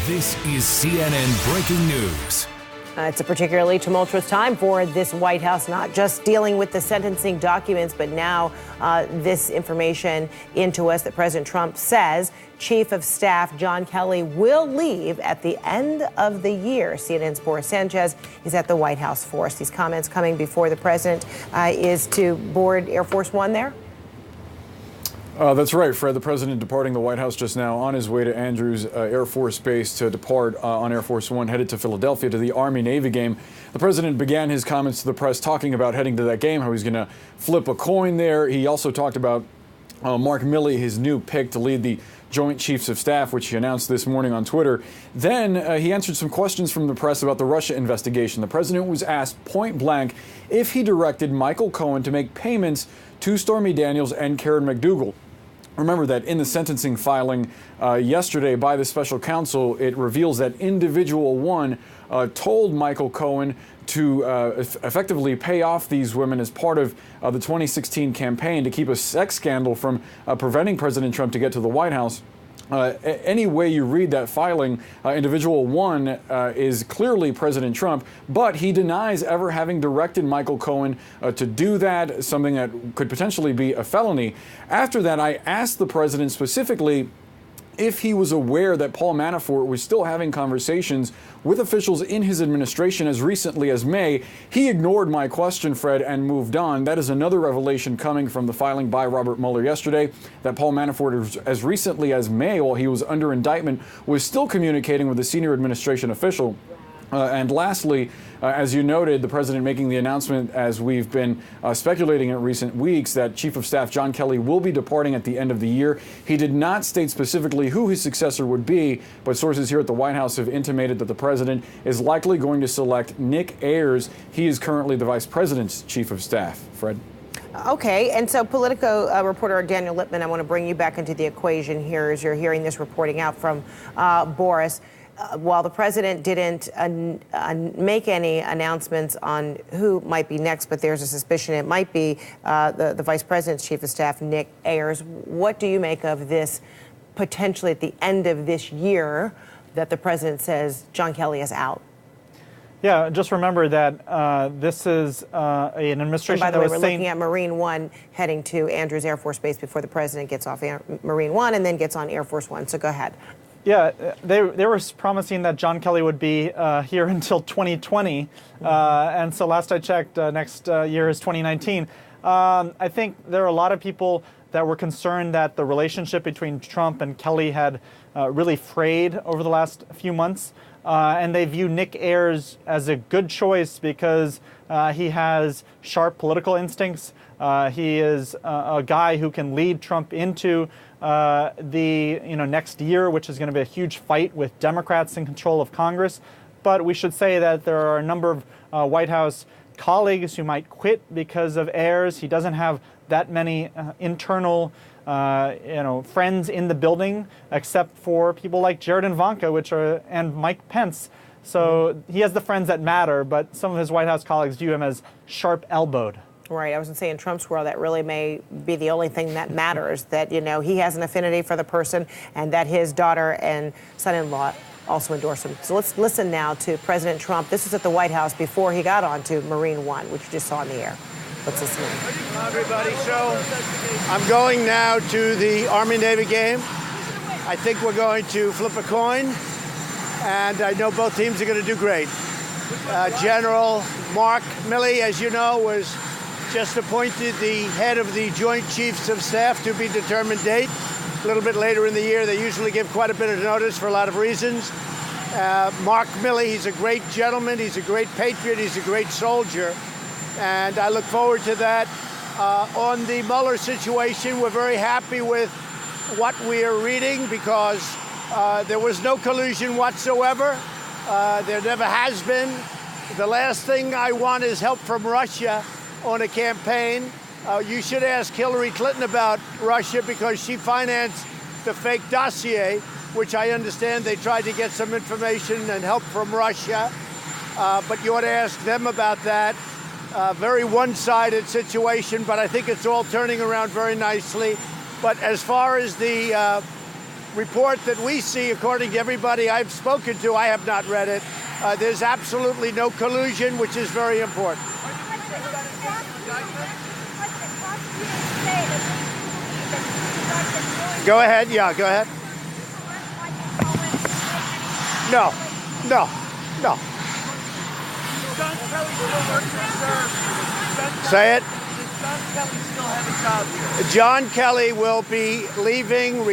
This is CNN Breaking News. It's a particularly tumultuous time for this White House, not just dealing with the sentencing documents, but now this information into us that President Trump says Chief of Staff John Kelly will leave at the end of the year. CNN's Boris Sanchez is at the White House for us. These comments coming before the president is to board Air Force One there. That's right, Fred. The president departing the White House just now on his way to Andrews Air Force Base to depart on Air Force One, headed to Philadelphia to the Army-Navy game. The president began his comments to the press talking about heading to that game, how he's going to flip a coin there. He also talked about Mark Milley, his new pick to lead the Joint Chiefs of Staff, which he announced this morning on Twitter. Then he answered some questions from the press about the Russia investigation. The president was asked point blank if he directed Michael Cohen to make payments to Stormy Daniels and Karen McDougal. Remember that in the sentencing filing yesterday by the special counsel, it reveals that Individual One told Michael Cohen to effectively pay off these women as part of the 2016 campaign to keep a sex scandal from preventing President Trump to get to the White House. Any way you read that filing, Individual One is clearly President Trump, but he denies ever having directed Michael Cohen to do that, something that could potentially be a felony. After that, I asked the president specifically if he was aware that Paul Manafort was still having conversations with officials in his administration as recently as May. He ignored my question, Fred, and moved on. That is another revelation coming from the filing by Robert Mueller yesterday, that Paul Manafort, as recently as May, while he was under indictment, was still communicating with a senior administration official. And lastly, as you noted, the president making the announcement, as we've been speculating in recent weeks, that Chief of Staff John Kelly will be departing at the end of the year. He did not state specifically who his successor would be, but sources here at the White House have intimated that the president is likely going to select Nick Ayers. He is currently the vice president's chief of staff. Fred? Okay, and so Politico reporter Daniel Lippman, I want to bring you back into the equation here as you're hearing this reporting out from Boris. While the president didn't make any announcements on who might be next, but there's a suspicion it might be the vice president's chief of staff, Nick Ayers. What do you make of this potentially at the end of this year that the president says John Kelly is out? Yeah, just remember that this is an administration. And by the way, we're looking at Marine One heading to Andrews Air Force Base before the president gets off Marine One and then gets on Air Force One. So go ahead. Yeah, they were promising that John Kelly would be here until 2020, and so last I checked, next year is 2019. I think there are a lot of people that were concerned that the relationship between Trump and Kelly had really frayed over the last few months, and they view Nick Ayers as a good choice because he has sharp political instincts. He is a guy who can lead Trump into the next year, which is going to be a huge fight with Democrats in control of Congress. But we should say that there are a number of White House colleagues who might quit because of Ayers. He doesn't have that many internal friends in the building, except for people like Jared and Ivanka, and Mike Pence. So he has the friends that matter, but some of his White House colleagues view him as sharp-elbowed. Right. I was going to say in Trump's world, that really may be the only thing that matters, that, he has an affinity for the person and that his daughter and son-in-law also endorse him. So let's listen now to President Trump. This was at the White House before he got onto Marine One, which you just saw in the air. Let's listen in. Hello, everybody. So I'm going now to the Army-Navy game. I think we're going to flip a coin, and I know both teams are going to do great. General Mark Milley, as you know, was just appointed the head of the Joint Chiefs of Staff to be determined date. A little bit later in the year. They usually give quite a bit of notice for a lot of reasons. Mark Milley, he's a great gentleman. He's a great patriot. He's a great soldier. And I look forward to that. On the Mueller situation, we're very happy with what we are reading because there was no collusion whatsoever. There never has been. The last thing I want is help from Russia on a campaign. You should ask Hillary Clinton about Russia because she financed the fake dossier, which I understand they tried to get some information and help from Russia. But you ought to ask them about that. Very one-sided situation, but I think it's all turning around very nicely. But as far as the report that we see, according to everybody I've spoken to, I have not read it, there's absolutely no collusion, which is very important. Go ahead. Yeah, go ahead. No. Say it. John Kelly will be leaving,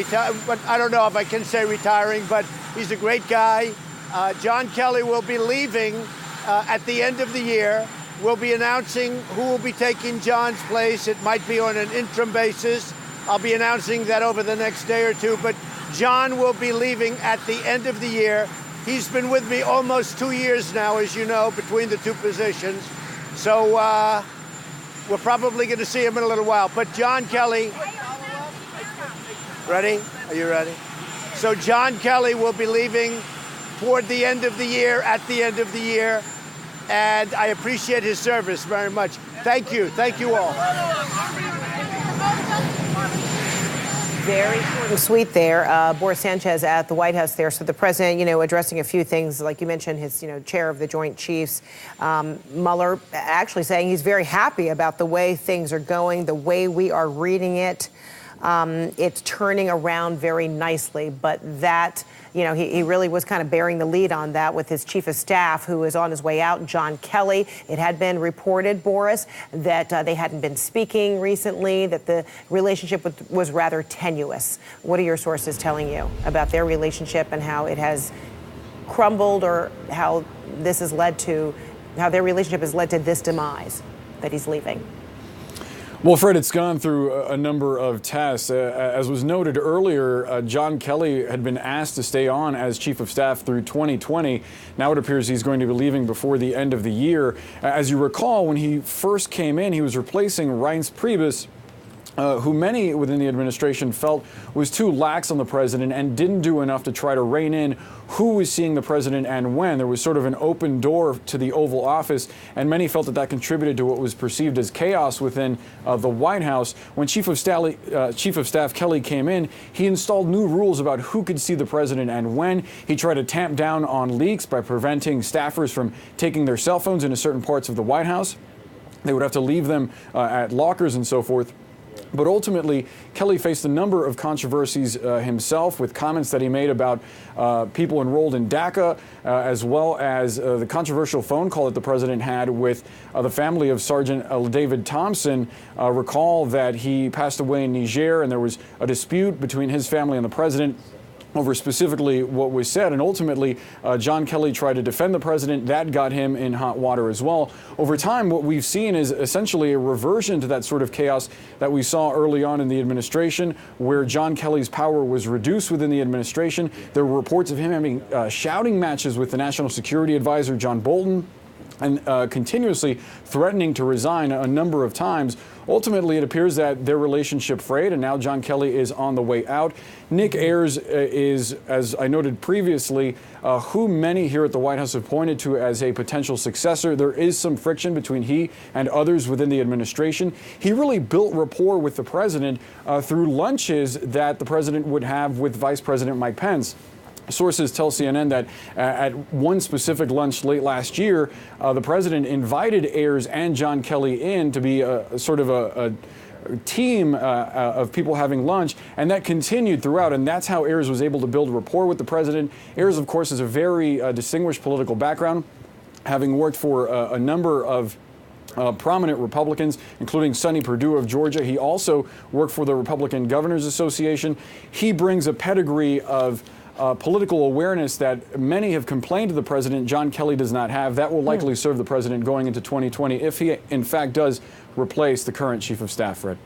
but I don't know if I can say retiring, but he's a great guy. John Kelly will be leaving at the end of the year. We'll be announcing who will be taking John's place. It might be on an interim basis. I'll be announcing that over the next day or two, but John will be leaving at the end of the year. He's been with me almost 2 years now, as you know, between the two positions. So we're probably going to see him in a little while. But John Kelly, ready? Are you ready? So John Kelly will be leaving toward the end of the year, at the end of the year. And I appreciate his service very much. Thank you. Thank you all. Very short and sweet there. Boris Sanchez at the White House there. So the president, addressing a few things, like you mentioned, his, chair of the Joint Chiefs, Mueller, actually saying he's very happy about the way things are going, the way we are reading it. It's turning around very nicely, but that, he really was kind of bearing the lead on that with his chief of staff, who is on his way out, John Kelly. It had been reported, Boris, that they hadn't been speaking recently, that the relationship was rather tenuous. What are your sources telling you about their relationship and how it has crumbled, or how this has led to, how their relationship has led to this demise, that he's leaving? Well, Fred, it's gone through a number of tests. As was noted earlier, John Kelly had been asked to stay on as chief of staff through 2020. Now it appears he's going to be leaving before the end of the year. As you recall, when he first came in, he was replacing Reince Priebus, who many within the administration felt was too lax on the president and didn't do enough to try to rein in who was seeing the president and when. There was sort of an open door to the Oval Office, and many felt that that contributed to what was perceived as chaos within the White House. When Chief of Staff Kelly came in, he installed new rules about who could see the president and when. He tried to tamp down on leaks by preventing staffers from taking their cell phones into certain parts of the White House. They would have to leave them at lockers and so forth. But ultimately, Kelly faced a number of controversies himself, with comments that he made about people enrolled in DACA, as well as the controversial phone call that the president had with the family of Sergeant David Thompson. Recall that he passed away in Niger, and there was a dispute between his family and the president over specifically what was said. And ultimately, John Kelly tried to defend the president. That got him in hot water as well. Over time, what we've seen is essentially a reversion to that sort of chaos that we saw early on in the administration, where John Kelly's power was reduced within the administration. There were reports of him having shouting matches with the National Security Advisor, John Bolton, and continuously threatening to resign a number of times. Ultimately, it appears that their relationship frayed, and now John Kelly is on the way out. Nick Ayers is, as I noted previously, who many here at the White House have pointed to as a potential successor. There is some friction between he and others within the administration. He really built rapport with the president through lunches that the president would have with Vice President Mike Pence. Sources tell CNN that at one specific lunch late last year, the president invited Ayers and John Kelly in to be sort of a team of people having lunch, and that continued throughout, and that's how Ayers was able to build rapport with the president. Ayers, of course, has a very distinguished political background, having worked for a number of prominent Republicans, including Sonny Perdue of Georgia. He also worked for the Republican Governors Association. He brings a pedigree of political awareness that many have complained to the president John Kelly does not have. That will likely serve the president going into 2020 if he, in fact, does replace the current chief of staff, Fred.